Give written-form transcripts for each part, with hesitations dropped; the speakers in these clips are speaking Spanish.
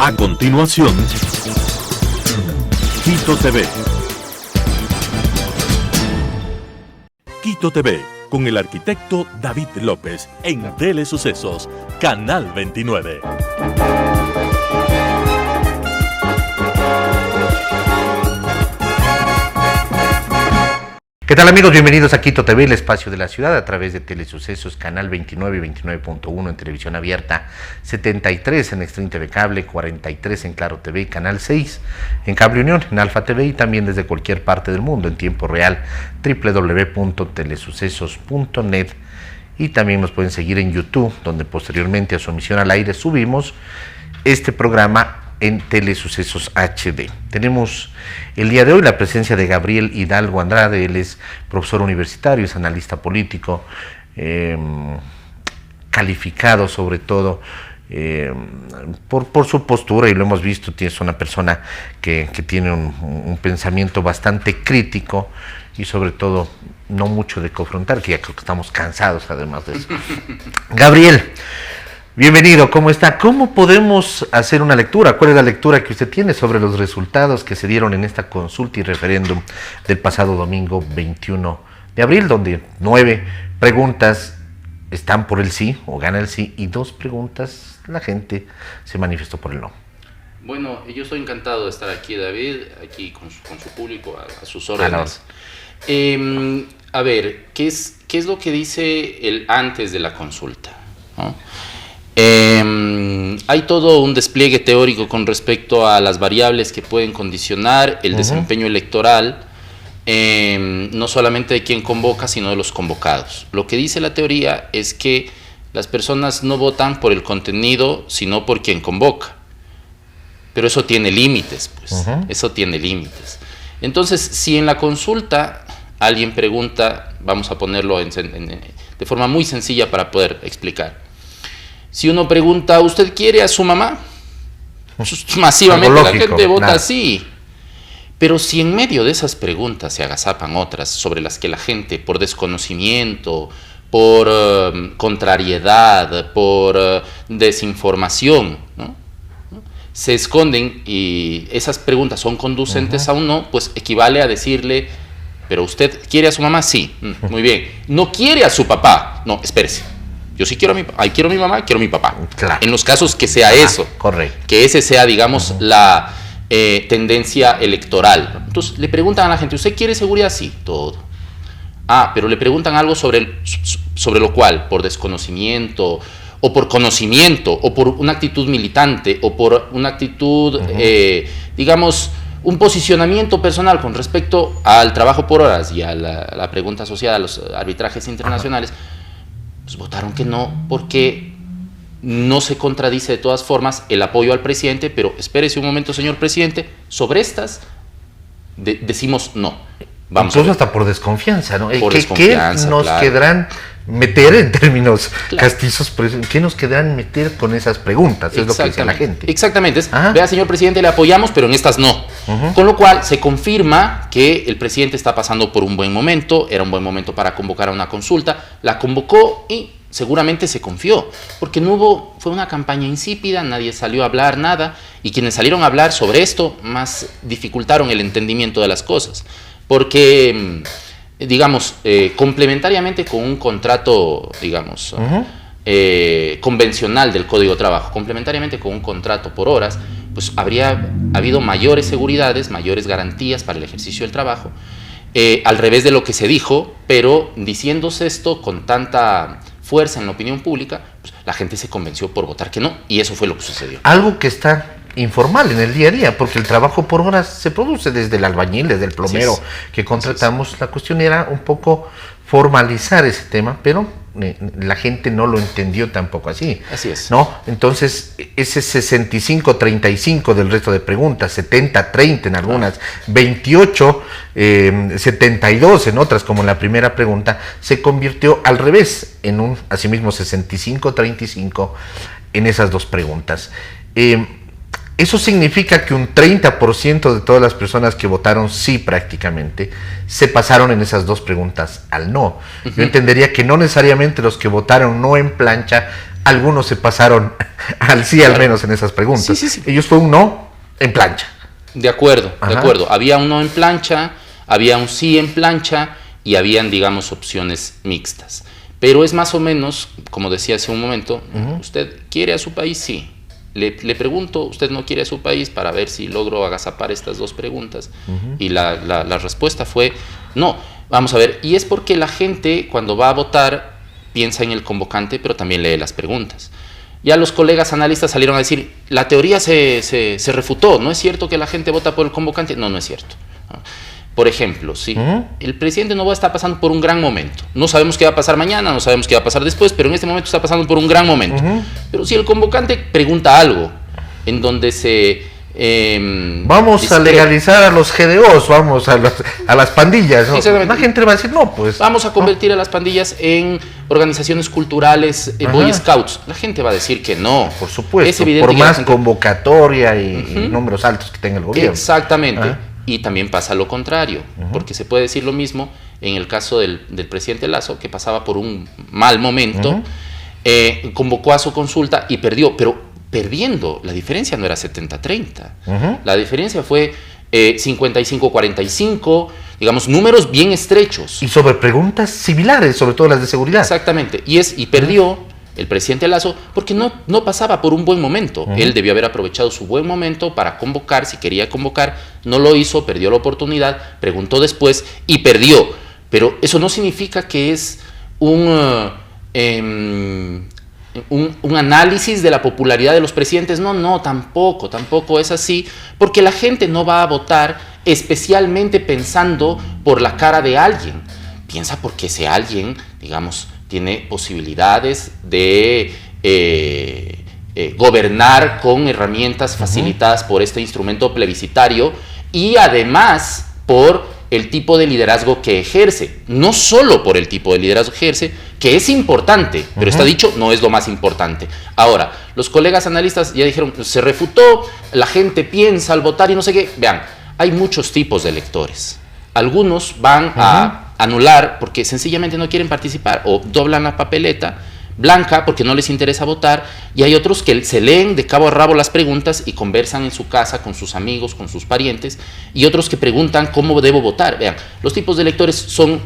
A continuación, Quito TV. Quito TV, con el arquitecto David López, en Telesucesos, Canal 29. ¿Qué tal, amigos? Bienvenidos a Quito TV, el espacio de la ciudad, a través de Telesucesos, Canal 29 y 29.1 en televisión abierta, 73 en Extreme TV Cable, 43 en Claro TV, Canal 6 en Cable Unión, en Alfa TV y también desde cualquier parte del mundo en tiempo real, www.telesucesos.net. Y también nos pueden seguir en YouTube, donde posteriormente a su emisión al aire subimos este programa en Telesucesos HD. Tenemos el día de hoy la presencia de Gabriel Hidalgo Andrade. Él es profesor universitario, es analista político, calificado sobre todo por su postura, y lo hemos visto, es una persona que tiene un pensamiento bastante crítico y sobre todo no mucho de confrontar, que ya creo que estamos cansados además de eso. Gabriel, bienvenido, ¿cómo está? ¿Cómo podemos hacer una lectura? ¿Cuál es la lectura que usted tiene sobre los resultados que se dieron en esta consulta y referéndum del pasado domingo 21 de abril, donde 9 preguntas están por el sí o gana el sí y 2 preguntas la gente se manifestó por el no? Bueno, yo estoy encantado de estar aquí, David, aquí con su público, a sus órdenes. A ver, ¿qué es lo que dice el antes de la consulta? ¿No? Hay todo un despliegue teórico con respecto a las variables que pueden condicionar el desempeño electoral, no solamente de quien convoca, sino de los convocados. Lo que dice la teoría es que las personas no votan por el contenido, sino por quien convoca. Pero eso tiene límites, pues. Eso tiene límites. Entonces, si en la consulta alguien pregunta, vamos a ponerlo de forma muy sencilla para poder explicar. Si uno pregunta, ¿usted quiere a su mamá? Masivamente la gente vota sí. Pero si en medio de esas preguntas se agazapan otras sobre las que la gente, por desconocimiento, por contrariedad, por desinformación, ¿no?, se esconden y esas preguntas son conducentes a un no, pues equivale a decirle, ¿pero usted quiere a su mamá? Sí. Muy bien. ¿No quiere a su papá? No, espérese. Yo sí quiero a mi mamá, quiero a mi papá. Claro. En los casos que sea eso. Correcto. Que ese sea, digamos, la tendencia electoral. Entonces, le preguntan a la gente, ¿usted quiere seguridad? Sí, todo. Pero le preguntan algo sobre lo cual, por desconocimiento, o por conocimiento, o por una actitud militante, o por una actitud, digamos, un posicionamiento personal con respecto al trabajo por horas y a la pregunta asociada a los arbitrajes internacionales, pues votaron que no, porque no se contradice de todas formas el apoyo al presidente, pero espérese un momento, señor presidente, sobre estas decimos no. Vamos incluso hasta por desconfianza, ¿no? Por desconfianza, ¿qué nos quedarán meter en términos castizos? ¿Qué nos quedarán meter con esas preguntas? Es lo que dice la gente. Exactamente. Vea, señor presidente, le apoyamos, pero en estas no. Con lo cual se confirma que el presidente está pasando por un buen momento, era un buen momento para convocar a una consulta, la convocó y seguramente se confió, porque fue una campaña insípida, nadie salió a hablar nada, y quienes salieron a hablar sobre esto más dificultaron el entendimiento de las cosas. Porque, digamos, complementariamente con un contrato, digamos, convencional del Código de Trabajo, complementariamente con un contrato por horas, pues habría habido mayores seguridades, mayores garantías para el ejercicio del trabajo, al revés de lo que se dijo, pero diciéndose esto con tanta fuerza en la opinión pública, pues la gente se convenció por votar que no, y eso fue lo que sucedió. Algo que está informal en el día a día, porque el trabajo por horas se produce desde el albañil, desde el plomero que contratamos. La cuestión era un poco formalizar ese tema, pero la gente no lo entendió tampoco así. Así es. ¿No? Entonces, ese 65-35 del resto de preguntas, 70-30 en algunas, 28-72 en otras, como en la primera pregunta, se convirtió al revés, en un, asimismo, 65-35 en esas dos preguntas. Eso significa que un 30% de todas las personas que votaron sí prácticamente se pasaron en esas dos preguntas al no. Yo entendería que no necesariamente los que votaron no en plancha algunos se pasaron al sí, al menos en esas preguntas. Sí. Ellos fue un no en plancha. De acuerdo, Ajá. de acuerdo. Había un no en plancha, había un sí en plancha y habían, digamos, opciones mixtas. Pero es más o menos, como decía hace un momento, ¿usted quiere a su país? Sí. Le pregunto, ¿usted no quiere a su país? Para ver si logro agazapar estas dos preguntas. Y la respuesta fue no. Vamos a ver, y es porque la gente cuando va a votar piensa en el convocante, pero también lee las preguntas. Ya los colegas analistas salieron a decir, la teoría se refutó, no es cierto que la gente vota por el convocante. No es cierto. Por ejemplo, si el presidente no va a estar pasando por un gran momento, no sabemos qué va a pasar mañana, no sabemos qué va a pasar después, pero en este momento está pasando por un gran momento. Pero si el convocante pregunta algo en donde se... vamos a legalizar a los GDOs, vamos a las pandillas, ¿no? La gente va a decir, no, pues... Vamos a convertir a las pandillas en organizaciones culturales, Boy Scouts. La gente va a decir que no. Por supuesto, es evidente por que más convocatoria y números altos que tenga el gobierno. Exactamente. Y también pasa lo contrario, porque se puede decir lo mismo en el caso del presidente Lasso, que pasaba por un mal momento, convocó a su consulta y perdió, pero perdiendo, la diferencia no era 70-30, la diferencia fue 55-45, digamos, números bien estrechos. Y sobre preguntas similares, sobre todo las de seguridad. Exactamente, y perdió el presidente Lasso porque no pasaba por un buen momento. Él debió haber aprovechado su buen momento para convocar, si quería convocar, no lo hizo, perdió la oportunidad, preguntó después y perdió. Pero eso no significa que es un análisis de la popularidad de los presidentes. No, tampoco es así, porque la gente no va a votar especialmente pensando por la cara de alguien. Piensa porque ese alguien, digamos, tiene posibilidades de gobernar con herramientas facilitadas por este instrumento plebiscitario y además por el tipo de liderazgo que ejerce, no solo por el tipo de liderazgo que ejerce, que es importante, pero está dicho, no es lo más importante. Ahora, los colegas analistas ya dijeron, se refutó, la gente piensa al votar y no sé qué. Vean, hay muchos tipos de electores. Algunos van a anular porque sencillamente no quieren participar o doblan la papeleta blanca porque no les interesa votar, y hay otros que se leen de cabo a rabo las preguntas y conversan en su casa con sus amigos, con sus parientes, y otros que preguntan cómo debo votar. Vean, los tipos de electores son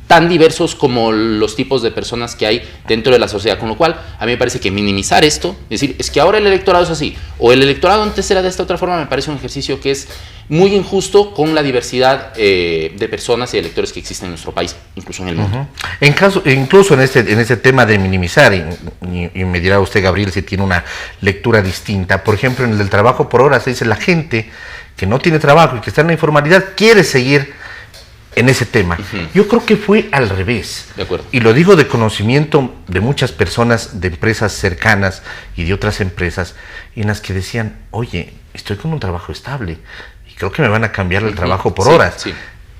tan diversos como los tipos de personas que hay dentro de la sociedad, con lo cual a mí me parece que minimizar esto, decir, es que ahora el electorado es así, o el electorado antes era de esta otra forma, me parece un ejercicio que es muy injusto con la diversidad de personas y de electores que existen en nuestro país, incluso en el mundo. Incluso en este tema de minimizar, y me dirá usted, Gabriel, si tiene una lectura distinta. Por ejemplo, en el del trabajo por horas se dice, la gente que no tiene trabajo y que está en la informalidad quiere seguir en ese tema. Yo creo que fue al revés. De acuerdo. Y lo digo de conocimiento de muchas personas, de empresas cercanas y de otras empresas, en las que decían, oye, estoy con un trabajo estable y creo que me van a cambiar el trabajo por horas. Sí.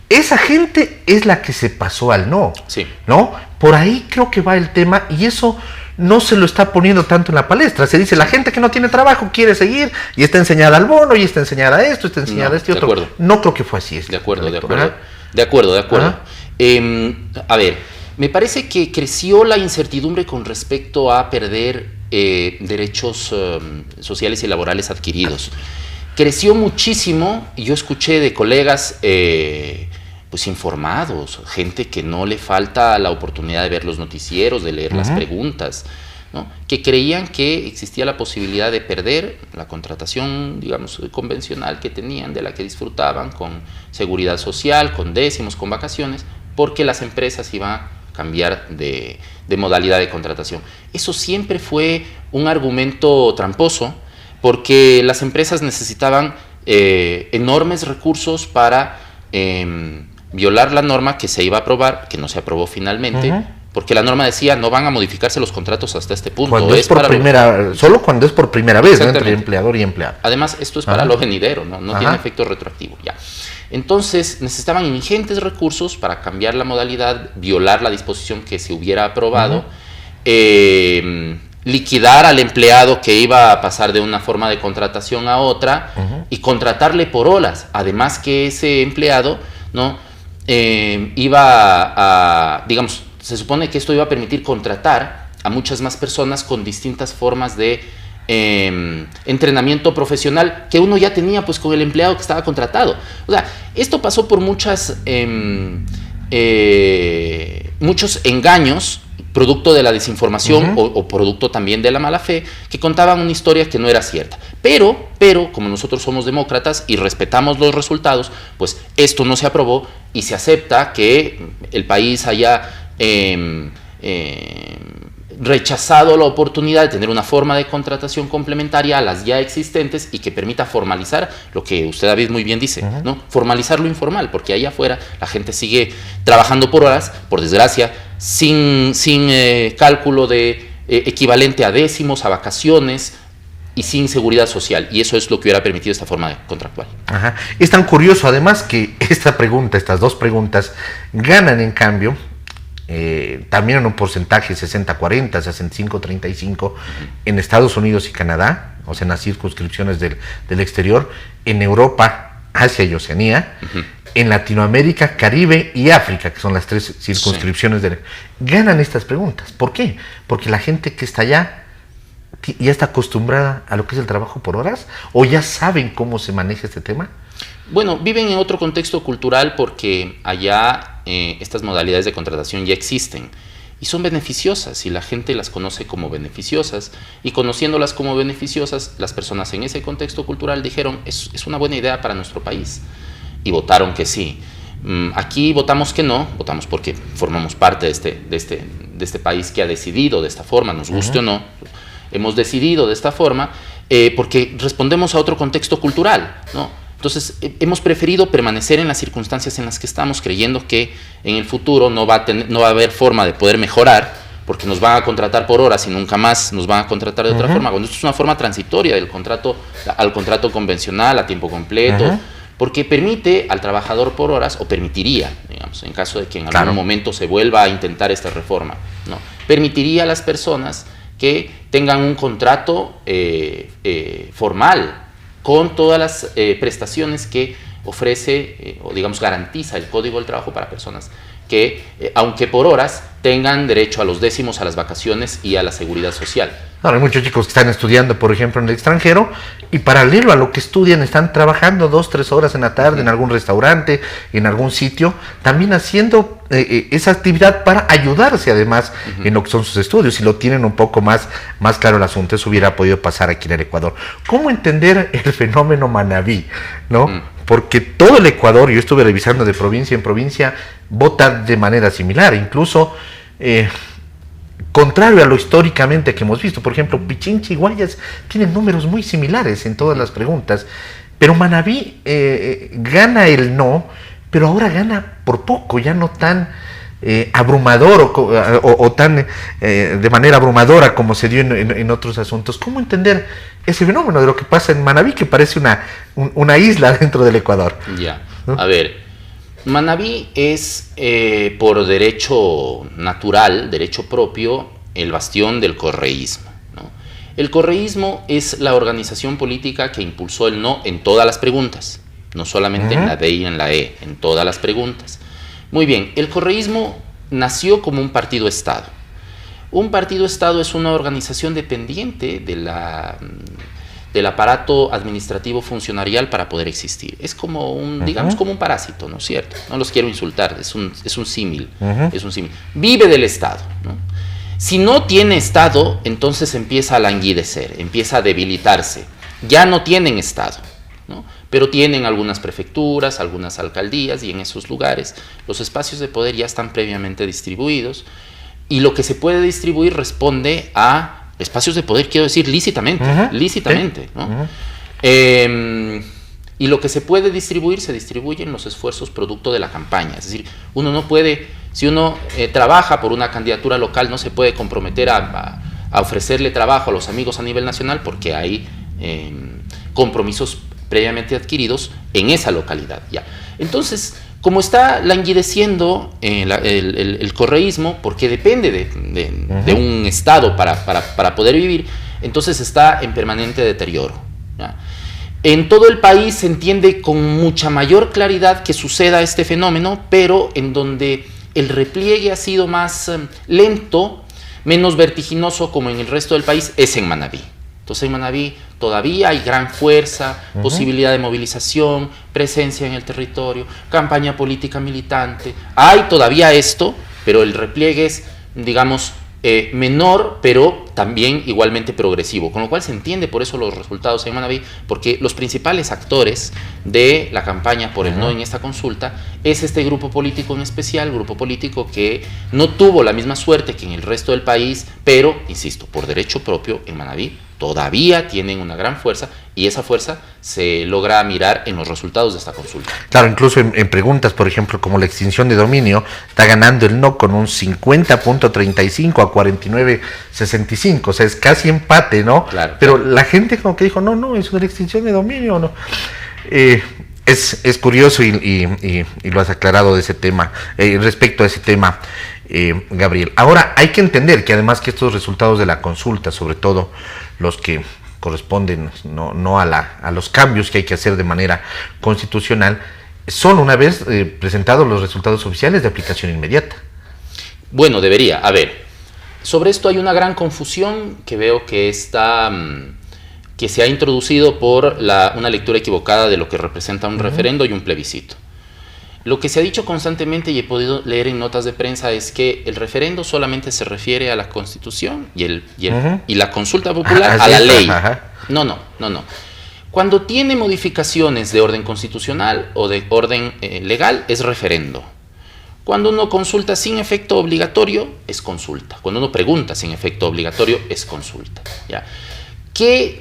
Esa gente es la que se pasó al no. Sí. ¿No? Por ahí creo que va el tema, y eso no se lo está poniendo tanto en la palestra. Se dice, la gente que no tiene trabajo quiere seguir, y está enseñada al bono, y está enseñada a esto, está enseñada a esto y otro. Acuerdo. No creo que fue así. De acuerdo. De acuerdo. A ver, me parece que creció la incertidumbre con respecto a perder derechos sociales y laborales adquiridos. Creció muchísimo, y yo escuché de colegas pues informados, gente que no le falta la oportunidad de ver los noticieros, de leer las preguntas, ¿no? Que creían que existía la posibilidad de perder la contratación, digamos, convencional que tenían, de la que disfrutaban, con seguridad social, con décimos, con vacaciones, porque las empresas iban a cambiar de modalidad de contratación. Eso siempre fue un argumento tramposo, porque las empresas necesitaban enormes recursos para violar la norma que se iba a aprobar, que no se aprobó finalmente, porque la norma decía no van a modificarse los contratos hasta este punto. Cuando es por solo cuando es por primera vez, ¿no? Entre empleador y empleado. Además, esto es para lo venidero, no tiene efecto retroactivo. Ya. Entonces, necesitaban ingentes recursos para cambiar la modalidad, violar la disposición que se hubiera aprobado, liquidar al empleado que iba a pasar de una forma de contratación a otra y contratarle por horas. Además que ese empleado, ¿no? Iba a, digamos, se supone que esto iba a permitir contratar a muchas más personas con distintas formas de entrenamiento profesional que uno ya tenía pues con el empleado que estaba contratado. O sea, esto pasó por muchos engaños, producto de la desinformación o producto también de la mala fe, que contaban una historia que no era cierta. Pero, como nosotros somos demócratas y respetamos los resultados, pues esto no se aprobó y se acepta que el país haya rechazado la oportunidad de tener una forma de contratación complementaria a las ya existentes y que permita formalizar lo que usted, David, muy bien dice, ¿no? Formalizar lo informal, porque allá afuera la gente sigue trabajando por horas, por desgracia, sin cálculo de equivalente a décimos, a vacaciones y sin seguridad social, y eso es lo que hubiera permitido esta forma contractual. Ajá. Es tan curioso además que estas dos preguntas ganan en cambio también en un porcentaje 60-40, 65-35 en Estados Unidos y Canadá, o sea, en las circunscripciones del exterior, en Europa, Asia y Oceanía, en Latinoamérica, Caribe y África, que son las tres circunscripciones ganan estas preguntas. ¿Por qué? Porque la gente que está allá ya está acostumbrada a lo que es el trabajo por horas, o ya saben cómo se maneja este tema. Bueno, viven en otro contexto cultural porque allá estas modalidades de contratación ya existen y son beneficiosas y la gente las conoce como beneficiosas, y conociéndolas como beneficiosas, las personas en ese contexto cultural dijeron es una buena idea para nuestro país y votaron que sí. Aquí votamos que no, votamos porque formamos parte de este país que ha decidido de esta forma, nos guste o no, hemos decidido de esta forma porque respondemos a otro contexto cultural, ¿no? Entonces, hemos preferido permanecer en las circunstancias en las que estamos, creyendo que en el futuro no va a haber forma de poder mejorar, porque nos van a contratar por horas y nunca más nos van a contratar de otra forma. Cuando esto es una forma transitoria del contrato al contrato convencional a tiempo completo, porque permite al trabajador por horas, o permitiría, digamos, en caso de que en algún momento se vuelva a intentar esta reforma, ¿no? Permitiría a las personas que tengan un contrato formal, con todas las prestaciones que ofrece o digamos garantiza el Código del Trabajo para personas que, aunque por horas, tengan derecho a los décimos, a las vacaciones y a la seguridad social. Hay muchos chicos que están estudiando, por ejemplo, en el extranjero, y paralelo a lo que estudian están trabajando 2-3 horas en la tarde en algún restaurante, en algún sitio, también haciendo esa actividad para ayudarse además en lo que son sus estudios, y lo tienen un poco más claro el asunto. Eso hubiera podido pasar aquí en el Ecuador. ¿Cómo entender el fenómeno Manabí, ¿no? Porque todo el Ecuador, yo estuve revisando de provincia en provincia, vota de manera similar, incluso contrario a lo históricamente que hemos visto. Por ejemplo, Pichincha y Guayas tienen números muy similares en todas las preguntas, pero Manabí gana el no, pero ahora gana por poco, ya no tan abrumador o tan de manera abrumadora como se dio en otros asuntos. ¿Cómo entender ese fenómeno de lo que pasa en Manabí, que parece una isla dentro del Ecuador? Ya, ¿no? A ver, Manabí es por derecho natural, derecho propio, el bastión del correísmo, ¿no? El correísmo es la organización política que impulsó el no en todas las preguntas, no solamente en la D y en la E, en todas las preguntas. Muy bien, el correísmo nació como un partido-estado. Un partido-estado es una organización dependiente del aparato administrativo funcionarial para poder existir. Es como digamos, como un parásito, ¿no es cierto? No los quiero insultar, es un símil, es un símil. Vive del Estado, ¿no? Si no tiene Estado, entonces empieza a languidecer, empieza a debilitarse. Ya no tienen Estado, ¿no? Pero tienen algunas prefecturas, algunas alcaldías, y en esos lugares los espacios de poder ya están previamente distribuidos, y lo que se puede distribuir responde a espacios de poder, quiero decir, lícitamente, ¿no? Y lo que se puede distribuir, se distribuye en los esfuerzos producto de la campaña. Es decir, uno no puede, si uno trabaja por una candidatura local, no se puede comprometer a ofrecerle trabajo a los amigos a nivel nacional, porque hay compromisos previamente adquiridos en esa localidad. Ya. Entonces, como está languideciendo el correísmo, porque depende de un Estado para poder vivir, entonces está en permanente deterioro, ¿ya? En todo el país se entiende con mucha mayor claridad que suceda este fenómeno, pero en donde el repliegue ha sido más lento, Menos vertiginoso, como en el resto del país, es en Manabí. Entonces en Manabí todavía hay gran fuerza, posibilidad de movilización, presencia en el territorio, campaña política militante. Hay todavía esto, pero el repliegue es, digamos, menor, pero también igualmente progresivo, con lo cual se entiende por eso los resultados en Manabí, porque los principales actores de la campaña por el no en esta consulta es este grupo político en especial, grupo político que no tuvo la misma suerte que en el resto del país, pero, insisto, por derecho propio en Manabí todavía tienen una gran fuerza, y esa fuerza se logra mirar en los resultados de esta consulta. Claro, incluso en preguntas, por ejemplo, como la extinción de dominio, está ganando el no con un 50.35 a 49.65, o sea, es casi empate, ¿no? Claro. Pero la gente como que dijo, no, es una extinción de dominio, ¿no? Es curioso y lo has aclarado de ese tema, respecto a ese tema, Gabriel. Ahora, hay que entender que además que estos resultados de la consulta, sobre todo los que corresponden no a los cambios que hay que hacer de manera constitucional, son una vez presentados los resultados oficiales de aplicación inmediata. Bueno, debería. A ver, sobre esto hay una gran confusión que veo que que se ha introducido por una lectura equivocada de lo que representa un referendo y un plebiscito. Lo que se ha dicho constantemente y he podido leer en notas de prensa es que el referendo solamente se refiere a la Constitución y la consulta popular a la ley. No. Cuando tiene modificaciones de orden constitucional o de orden legal, es referendo. Cuando uno consulta sin efecto obligatorio, es consulta. Cuando uno pregunta sin efecto obligatorio, es consulta. ¿Ya?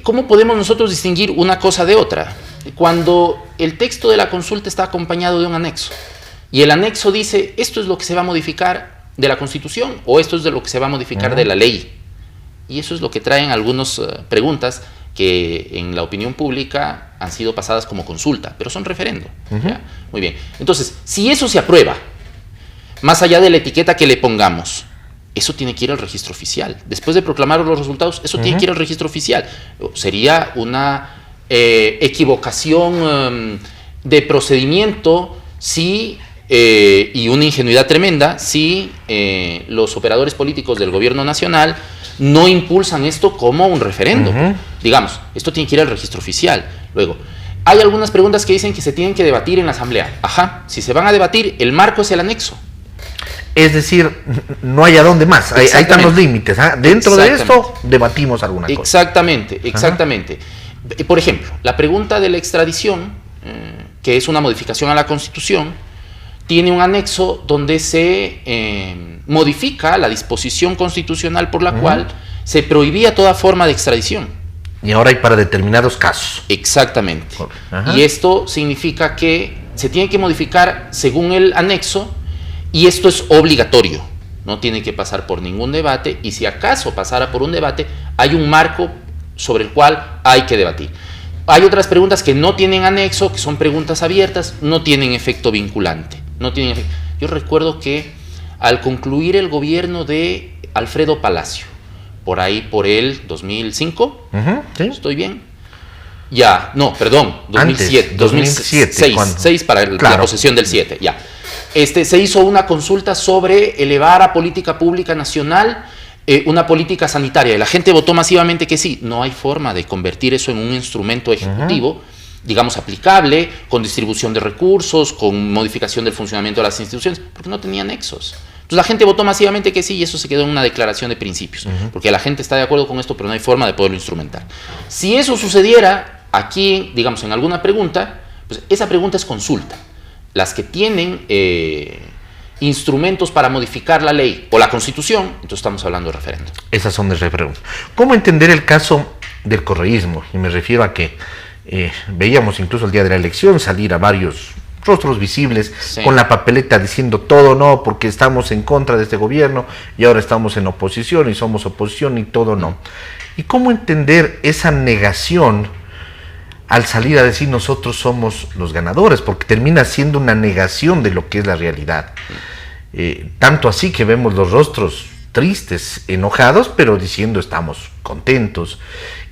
¿Cómo podemos nosotros distinguir una cosa de otra? Cuando el texto de la consulta está acompañado de un anexo y el anexo dice esto es lo que se va a modificar de la Constitución o esto es de lo que se va a modificar de la ley, y eso es lo que traen algunas preguntas que en la opinión pública han sido pasadas como consulta, pero son referendo. ¿Ya? Muy bien, entonces si eso se aprueba, más allá de la etiqueta que le pongamos, eso tiene que ir al registro oficial. Después de proclamar los resultados, eso tiene que ir al registro oficial. Sería una equivocación de procedimiento y una ingenuidad tremenda si los operadores políticos del gobierno nacional no impulsan esto como un referendo. Digamos, esto tiene que ir al registro oficial. Luego, hay algunas preguntas que dicen que se tienen que debatir en la asamblea. Si se van a debatir, el marco es el anexo. Es decir, no hay a dónde más, ahí están los límites. Dentro de esto debatimos alguna cosa. Exactamente. Por ejemplo, la pregunta de la extradición, que es una modificación a la Constitución, tiene un anexo donde se modifica la disposición constitucional por la cual se prohibía toda forma de extradición. Y ahora hay para determinados casos. Exactamente. Y esto significa que se tiene que modificar según el anexo, y esto es obligatorio, no tiene que pasar por ningún debate, y si acaso pasara por un debate, hay un marco sobre el cual hay que debatir. Hay otras preguntas que no tienen anexo, que son preguntas abiertas, no tienen efecto vinculante. Yo recuerdo que al concluir el gobierno de Alfredo Palacio, por el 2005, ¿sí? ¿Estoy bien? 2007, 2006 para la posesión del 7, ya. Se hizo una consulta sobre elevar a política pública nacional una política sanitaria, y la gente votó masivamente que sí. No hay forma de convertir eso en un instrumento ejecutivo, digamos, aplicable, con distribución de recursos, con modificación del funcionamiento de las instituciones, porque no tenía nexos. Entonces la gente votó masivamente que sí, y eso se quedó en una declaración de principios, porque la gente está de acuerdo con esto, pero no hay forma de poderlo instrumentar. Si eso sucediera aquí, digamos, en alguna pregunta, pues esa pregunta es consulta. Las que tienen instrumentos para modificar la ley o la Constitución, entonces estamos hablando de referendo. Esas son de referendo. ¿Cómo entender el caso del correísmo? Y me refiero a que veíamos incluso el día de la elección salir a varios rostros visibles con la papeleta diciendo todo no, porque estamos en contra de este gobierno y ahora estamos en oposición y somos oposición y todo no. ¿Y cómo entender esa negación al salir a decir nosotros somos los ganadores? Porque termina siendo una negación de lo que es la realidad. Tanto así que vemos los rostros tristes, enojados, pero diciendo estamos contentos.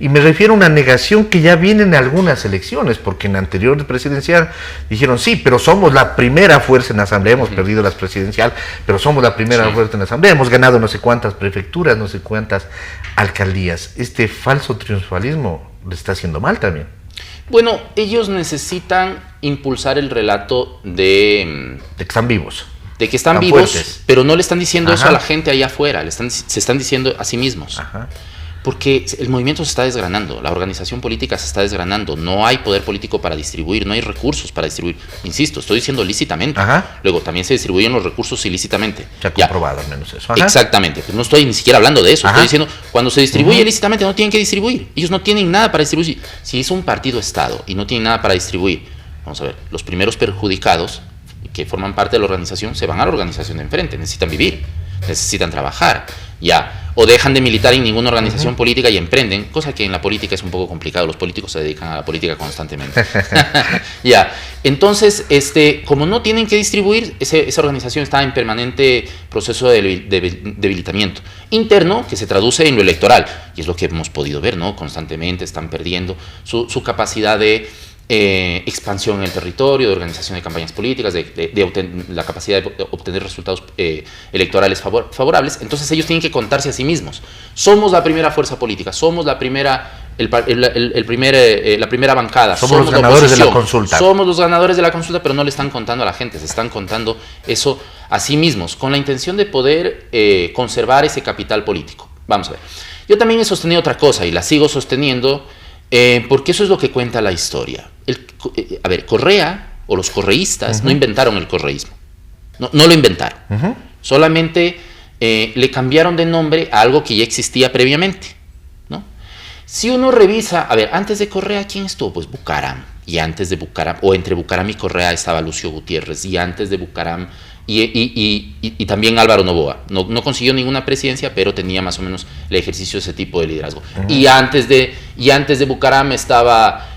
Y me refiero a una negación que ya viene en algunas elecciones, porque en la anterior presidencial dijeron sí, pero somos la primera fuerza en la Asamblea, hemos perdido la presidencial, pero somos la primera fuerza en la Asamblea, hemos ganado no sé cuántas prefecturas, no sé cuántas alcaldías. Este falso triunfalismo le está haciendo mal también. Bueno, ellos necesitan impulsar el relato de que están vivos. De que están vivos, fuertes. Pero no le están diciendo eso a la gente allá afuera, se están diciendo a sí mismos. Ajá. Porque el movimiento se está desgranando, la organización política se está desgranando, no hay poder político para distribuir, no hay recursos para distribuir. Insisto, estoy diciendo lícitamente. Ajá. Luego también se distribuyen los recursos ilícitamente. Se ha comprobado al menos eso. Ajá. Exactamente, pues no estoy ni siquiera hablando de eso. Ajá. Estoy diciendo, cuando se distribuye lícitamente no tienen que distribuir. Ellos no tienen nada para distribuir. Si es un partido Estado y no tienen nada para distribuir, vamos a ver, los primeros perjudicados que forman parte de la organización se van a la organización de enfrente, necesitan vivir, necesitan trabajar, ya, o dejan de militar en ninguna organización política y emprenden, cosa que en la política es un poco complicado, los políticos se dedican a la política constantemente. Ya, entonces, como no tienen que distribuir, esa organización está en permanente proceso de debilitamiento interno, que se traduce en lo electoral, y es lo que hemos podido ver, ¿no? Constantemente están perdiendo su capacidad de expansión en el territorio, de organización de campañas políticas, la capacidad de obtener resultados electorales favorables. Entonces ellos tienen que contarse a sí mismos. Somos la primera fuerza política, somos la primera bancada. Somos los ganadores de la consulta. Somos los ganadores de la consulta, pero no le están contando a la gente, se están contando eso a sí mismos, con la intención de poder conservar ese capital político. Vamos a ver. Yo también he sostenido otra cosa y la sigo sosteniendo, porque eso es lo que cuenta la historia. A ver, Correa o los correístas no inventaron el correísmo, no lo inventaron, solamente le cambiaron de nombre a algo que ya existía previamente, ¿no? Si uno revisa, a ver, antes de Correa, ¿quién estuvo? Pues Bucaram, y antes de Bucaram, o entre Bucaram y Correa estaba Lucio Gutiérrez, y antes de Bucaram y también Álvaro Noboa. No consiguió ninguna presidencia, pero tenía más o menos el ejercicio de ese tipo de liderazgo. Y antes de Bucaram estaba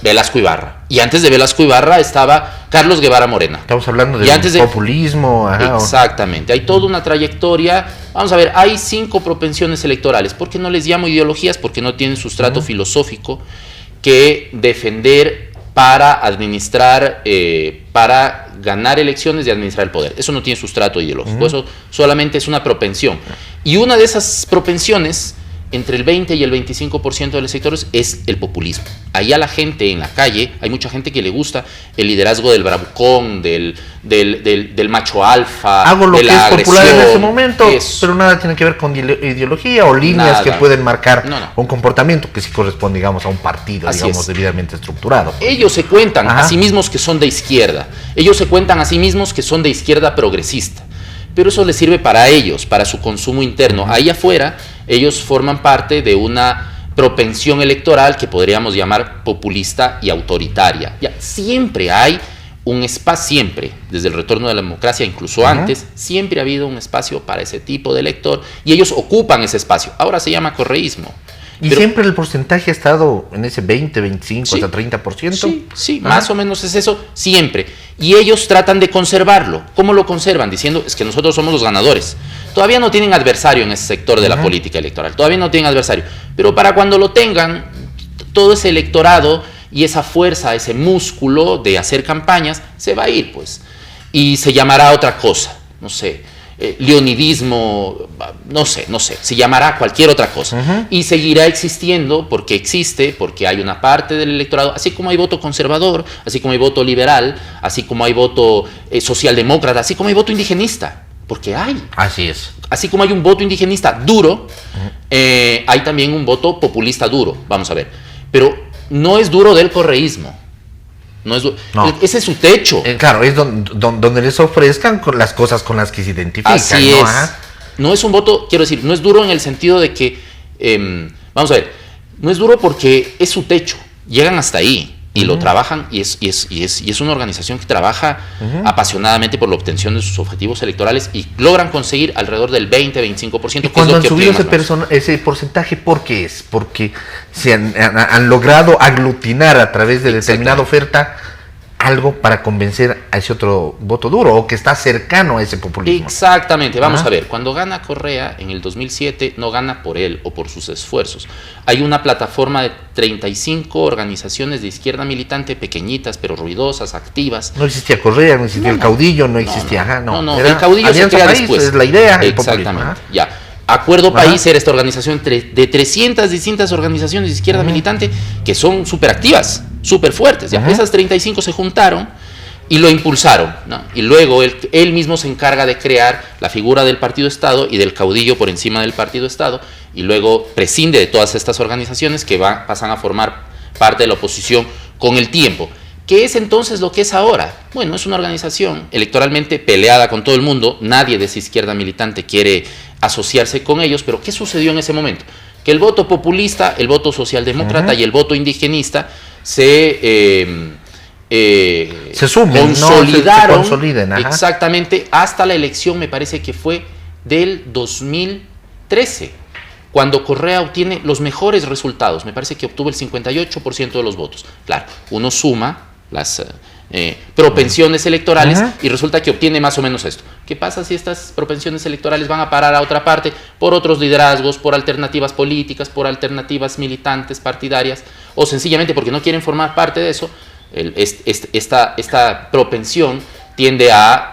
Velasco Ibarra. Y antes de Velasco Ibarra estaba Carlos Guevara Morena. Estamos hablando de populismo. Exactamente. Hay toda una trayectoria. Vamos a ver, hay 5 propensiones electorales. ¿Por qué no les llamo ideologías? Porque no tienen sustrato filosófico que defender para administrar, para ganar elecciones y administrar el poder. Eso no tiene sustrato ideológico, eso solamente es una propensión. Y una de esas propensiones, entre el 20 y el 25% de los sectores, es el populismo. Ahí a la gente en la calle, hay mucha gente que le gusta el liderazgo del bravucón, del macho alfa, hago lo de que la es agresión, popular en ese momento, pero nada tiene que ver con ideología o líneas que pueden marcar un comportamiento que sí corresponde, digamos, a un partido, debidamente estructurado. Ellos se cuentan a sí mismos que son de izquierda, ellos se cuentan a sí mismos que son de izquierda progresista, pero eso les sirve para ellos, para su consumo interno. Ahí afuera, ellos forman parte de una propensión electoral que podríamos llamar populista y autoritaria. Ya, siempre hay un espacio, siempre, desde el retorno de la democracia, incluso antes, siempre ha habido un espacio para ese tipo de elector, y ellos ocupan ese espacio. Ahora se llama correísmo. ¿Y siempre el porcentaje ha estado en ese 20, 25, hasta 30%? Sí, más o menos es eso, siempre. Y ellos tratan de conservarlo. ¿Cómo lo conservan? Diciendo, es que nosotros somos los ganadores. Todavía no tienen adversario en ese sector de la política electoral, todavía no tienen adversario. Pero para cuando lo tengan, todo ese electorado y esa fuerza, ese músculo de hacer campañas, se va a ir, pues. Y se llamará otra cosa, no sé. Leonidismo, no sé, se llamará cualquier otra cosa, y seguirá existiendo porque existe, porque hay una parte del electorado, así como hay voto conservador, así como hay voto liberal, así como hay voto socialdemócrata, así como hay voto indigenista, porque hay. Así es. Así como hay un voto indigenista duro, hay también un voto populista duro, vamos a ver, pero no es duro del correísmo. No. Ese es su techo. Claro, es donde les ofrezcan con las cosas con las que se identifican. Así es. No es un voto, quiero decir, no es duro en el sentido de que, vamos a ver, no es duro porque es su techo. Llegan hasta ahí y lo trabajan y es una organización que trabaja apasionadamente por la obtención de sus objetivos electorales y logran conseguir alrededor del 20-25%. Y cuando han subido ese porcentaje, ¿por qué es? Porque se han logrado aglutinar a través de determinada oferta algo para convencer a ese otro voto duro o que está cercano a ese populismo. Exactamente, vamos a ver, cuando gana Correa en el 2007 no gana por él o por sus esfuerzos. Hay una plataforma de 35 organizaciones de izquierda militante pequeñitas pero ruidosas, activas. No existía Correa, no existía el caudillo, no existía... No, el caudillo se crea después. Es la idea. Exactamente, ya. Acuerdo País era esta organización de 300 distintas organizaciones de izquierda militante que son súper activas, súper fuertes. ¿Ya? Esas 35 se juntaron y lo impulsaron, ¿no? Y luego él mismo se encarga de crear la figura del partido Estado y del caudillo por encima del partido Estado, y luego prescinde de todas estas organizaciones que pasan a formar parte de la oposición con el tiempo. ¿Qué es entonces lo que es ahora? Bueno, es una organización electoralmente peleada con todo el mundo, nadie de esa izquierda militante quiere asociarse con ellos, pero ¿qué sucedió en ese momento? Que el voto populista, el voto socialdemócrata y el voto indigenista se sumen, consolidaron, se consoliden, exactamente, hasta la elección, me parece que fue del 2013, cuando Correa obtiene los mejores resultados. Me parece que obtuvo el 58% de los votos. Claro, uno suma las propensiones electorales y resulta que obtiene más o menos esto. ¿Qué pasa si estas propensiones electorales van a parar a otra parte por otros liderazgos, por alternativas políticas, por alternativas militantes, partidarias, o sencillamente porque no quieren formar parte de eso? Esta propensión tiende a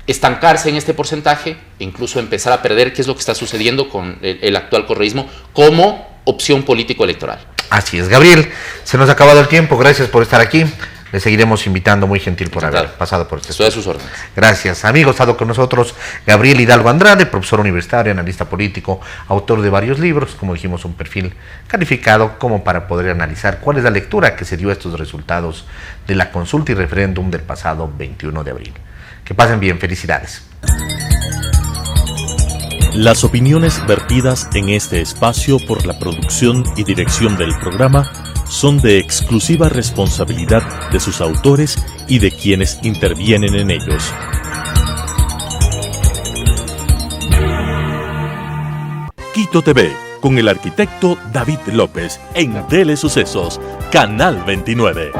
estancarse en este porcentaje e incluso empezar a perder, qué es lo que está sucediendo con el actual correísmo como opción político-electoral. Así es, Gabriel, se nos ha acabado el tiempo, gracias por estar aquí. Le seguiremos invitando, muy gentil por haber pasado por este. Estoy a sus órdenes. Gracias, amigos. Ha estado con nosotros Gabriel Hidalgo Andrade, profesor universitario, analista político, autor de varios libros, como dijimos, un perfil calificado como para poder analizar cuál es la lectura que se dio a estos resultados de la consulta y referéndum del pasado 21 de abril. Que pasen bien, felicidades. Las opiniones vertidas en este espacio por la producción y dirección del programa son de exclusiva responsabilidad de sus autores y de quienes intervienen en ellos. Quito TV, con el arquitecto David López, en Telesucesos, Canal 29.